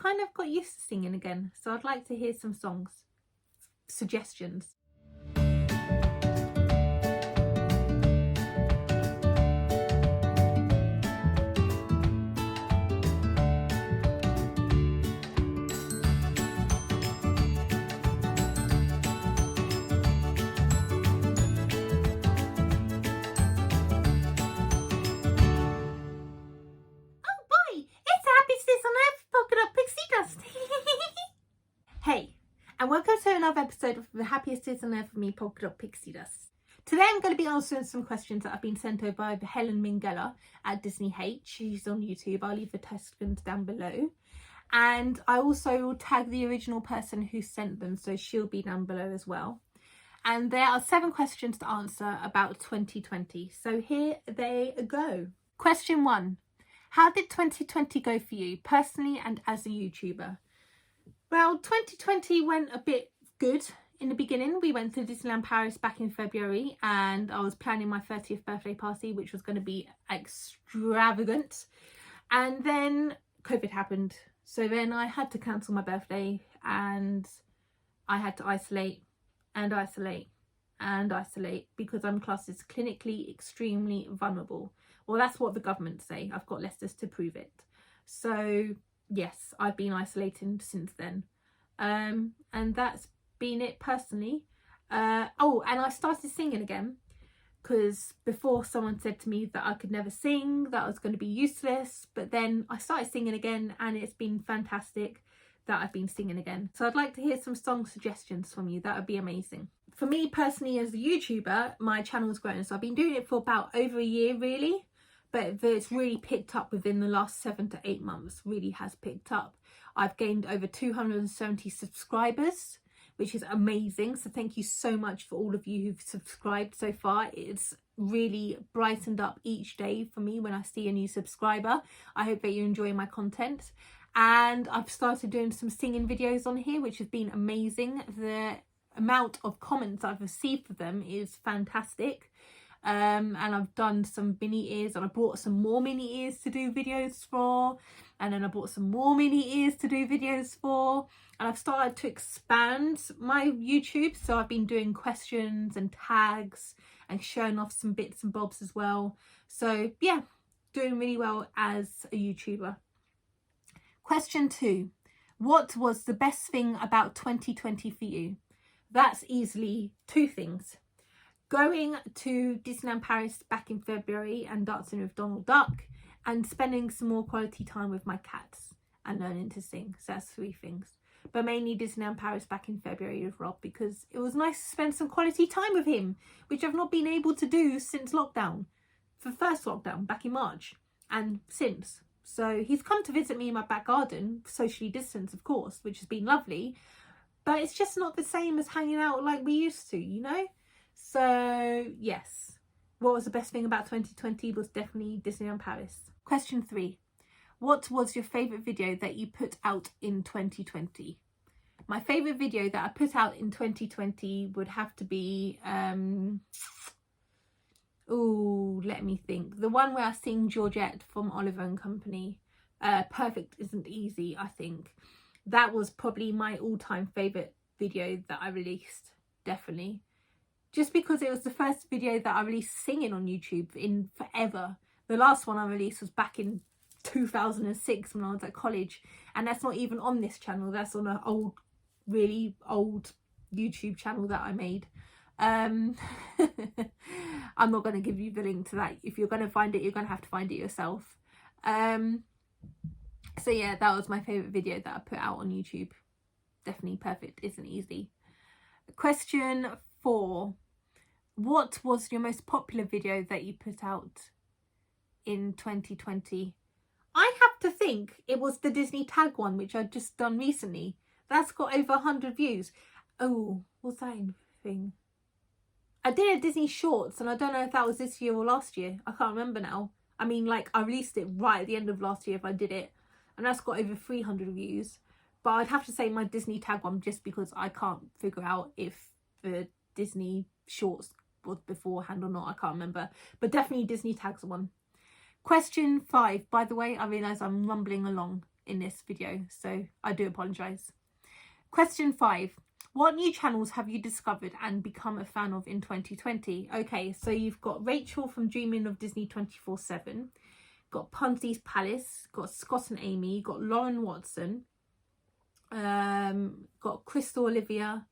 kind of got used to singing again. So I'd like to hear some songs suggestions. Hey, and welcome to another episode of the Happiest Ears On Earth for me, Polka Dot Pixie Dust. Today I'm going to be answering some questions that have been sent over by Helen Minghella at Disney H. She's on YouTube. I'll leave the test links down below. And I also will tag the original person who sent them, so she'll be down below as well. And there are 7 questions to answer about 2020. So here they go. Question 1. How did 2020 go for you, personally and as a YouTuber? Well, 2020 went a bit good in the beginning. We went to Disneyland Paris back in February and I was planning my 30th birthday party, which was going to be extravagant. And then COVID happened. So then I had to cancel my birthday and I had to isolate and isolate and isolate because I'm classed as clinically extremely vulnerable. Well, that's what the government say. I've got letters to prove it. So yes, I've been isolating since then. And that's been it personally. Oh, and I started singing again because before someone said to me that I could never sing, that I was going to be useless. But then I started singing again and it's been fantastic that I've been singing again. So I'd like to hear some song suggestions from you. That would be amazing. For me personally, as a YouTuber, my channel's grown. So I've been doing it for about over a year really. But it's really picked up within the last 7 to 8 months, really has picked up. I've gained over 270 subscribers, which is amazing. So thank you so much for all of you who've subscribed so far. It's really brightened up each day for me when I see a new subscriber. I hope that you're enjoying my content. And I've started doing some singing videos on here, which has been amazing. The amount of comments I've received for them is fantastic. And I've done some mini ears and I bought some more mini ears to do videos for, and then I bought some more mini ears to do videos for, and I've started to expand my YouTube. So I've been doing questions and tags and showing off some bits and bobs as well. So yeah, doing really well as a YouTuber. Question 2. What was the best thing about 2020 for you? That's easily 2 things. Going to Disneyland Paris back in February and dancing with Donald Duck and spending some more quality time with my cats and learning to sing. So that's 3 things. But mainly Disneyland Paris back in February with Rob because it was nice to spend some quality time with him, which I've not been able to do since lockdown. For first lockdown back in March and since. So he's come to visit me in my back garden, socially distanced of course, which has been lovely. But it's just not the same as hanging out like we used to, you know? So yes, what was the best thing about 2020 was definitely Disneyland Paris. Question 3. What was your favourite video that you put out in 2020? My favourite video that I put out in 2020 would have to be, let me think. The one where I sing Georgette from Oliver and Company. Perfect Isn't Easy, I think. That was probably my all-time favourite video that I released, definitely. Just because it was the first video that I released singing on YouTube in forever. The last one I released was back in 2006 when I was at college. And that's not even on this channel. That's on an old, really old YouTube channel that I made. I'm not going to give you the link to that. If you're going to find it, you're going to have to find it yourself. So yeah, that was my favourite video that I put out on YouTube. Definitely Perfect Isn't Easy. Question 4. What was your most popular video that you put out in 2020? I have to think it was the Disney tag one, which I'd just done recently. That's got over 100 views. Oh, what's that thing? I did a Disney shorts and I don't know if that was this year or last year. I can't remember now. I mean, like, I released it right at the end of last year if I did it. And that's got over 300 views. But I'd have to say my Disney tag one just because I can't figure out if the Disney shorts was beforehand or not. I can't remember. But definitely Disney tags one. Question 5. By the way, I realise I'm rumbling along. in this video, so I do apologise. Question 5. What new channels have you discovered and become a fan of in 2020? Okay, so you've got Rachel from Dreaming of Disney 24/7, got Punsy's Palace, got Scott and Amy, got Lauren Watson, got Crystal Olivia,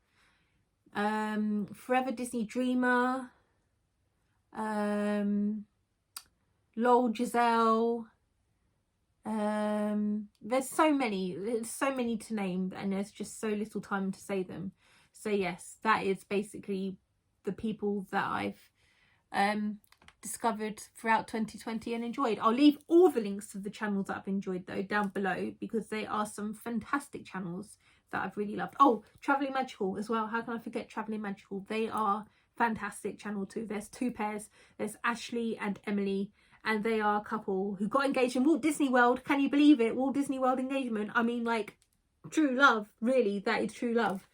Forever Disney Dreamer, Lol Giselle. There's so many to name, and there's just so little time to say them. So yes, that is basically the people that I've discovered throughout 2020 and enjoyed. I'll leave all the links to the channels that I've enjoyed though down below, because they are some fantastic channels that I've really loved. Oh, Travelling Magical as well. How can I forget Travelling Magical? They are fantastic channel too. There's 2 pairs. There's Ashley and Emily, and they are a couple who got engaged in Walt Disney World. Can you believe it? Walt Disney World engagement. I mean, like, true love. Really, that is true love.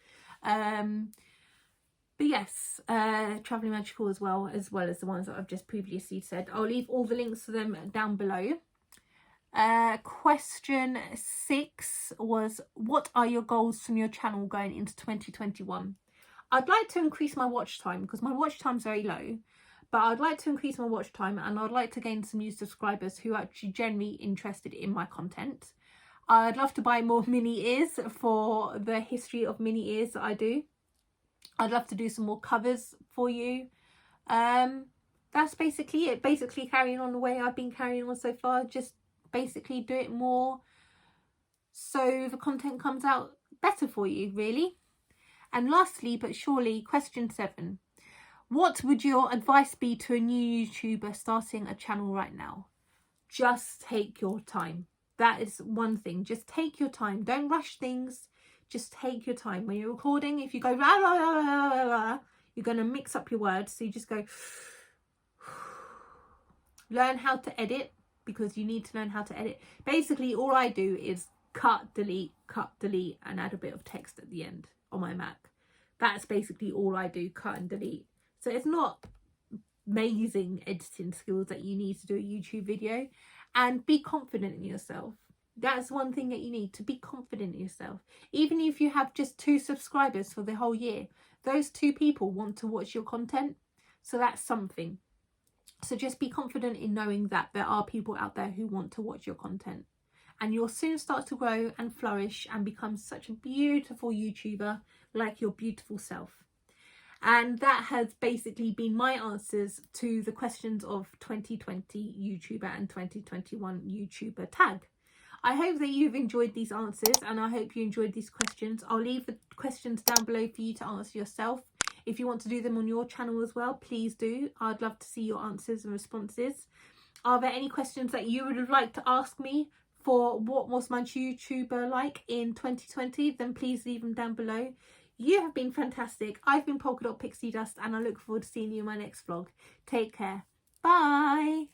But yes, Travelling Magical as well as the ones that I've just previously said. I'll leave all the links to them down below. Question 6 was, what are your goals from your channel going into 2021? I'd like to increase my watch time, because my watch time's very low. But I'd like to increase my watch time, and I'd like to gain some new subscribers who are actually genuinely interested in my content. I'd love to buy more mini ears for the history of mini ears that I do. I'd love to do some more covers for you. That's basically it. Basically carrying on the way I've been carrying on so far. Just basically do it more so the content comes out better for you, really. And lastly, but surely, question 7. What would your advice be to a new YouTuber starting a channel right now? Just take your time. That is one thing. Just take your time. Don't rush things. Just take your time. When you're recording, if you go rah, rah, rah, rah, rah, rah, you're going to mix up your words. So you just go. Learn how to edit, because you need to learn how to edit. Basically, all I do is cut, delete, and add a bit of text at the end on my Mac. That's basically all I do, cut and delete. So it's not amazing editing skills that you need to do a YouTube video. And be confident in yourself. That's one thing that you need, to be confident in yourself. Even if you have just 2 subscribers for the whole year, those 2 people want to watch your content. So that's something. So just be confident in knowing that there are people out there who want to watch your content. And you'll soon start to grow and flourish and become such a beautiful YouTuber, like your beautiful self. And that has basically been my answers to the questions of 2020 YouTuber and 2021 YouTuber tag. I hope that you've enjoyed these answers, and I hope you enjoyed these questions. I'll leave the questions down below for you to answer yourself. If you want to do them on your channel as well, please do. I'd love to see your answers and responses. Are there any questions that you would have liked to ask me for what was my YouTuber like in 2020? Then please leave them down below. You have been fantastic. I've been Polka Dot Pixie Dust, and I look forward to seeing you in my next vlog. Take care. Bye.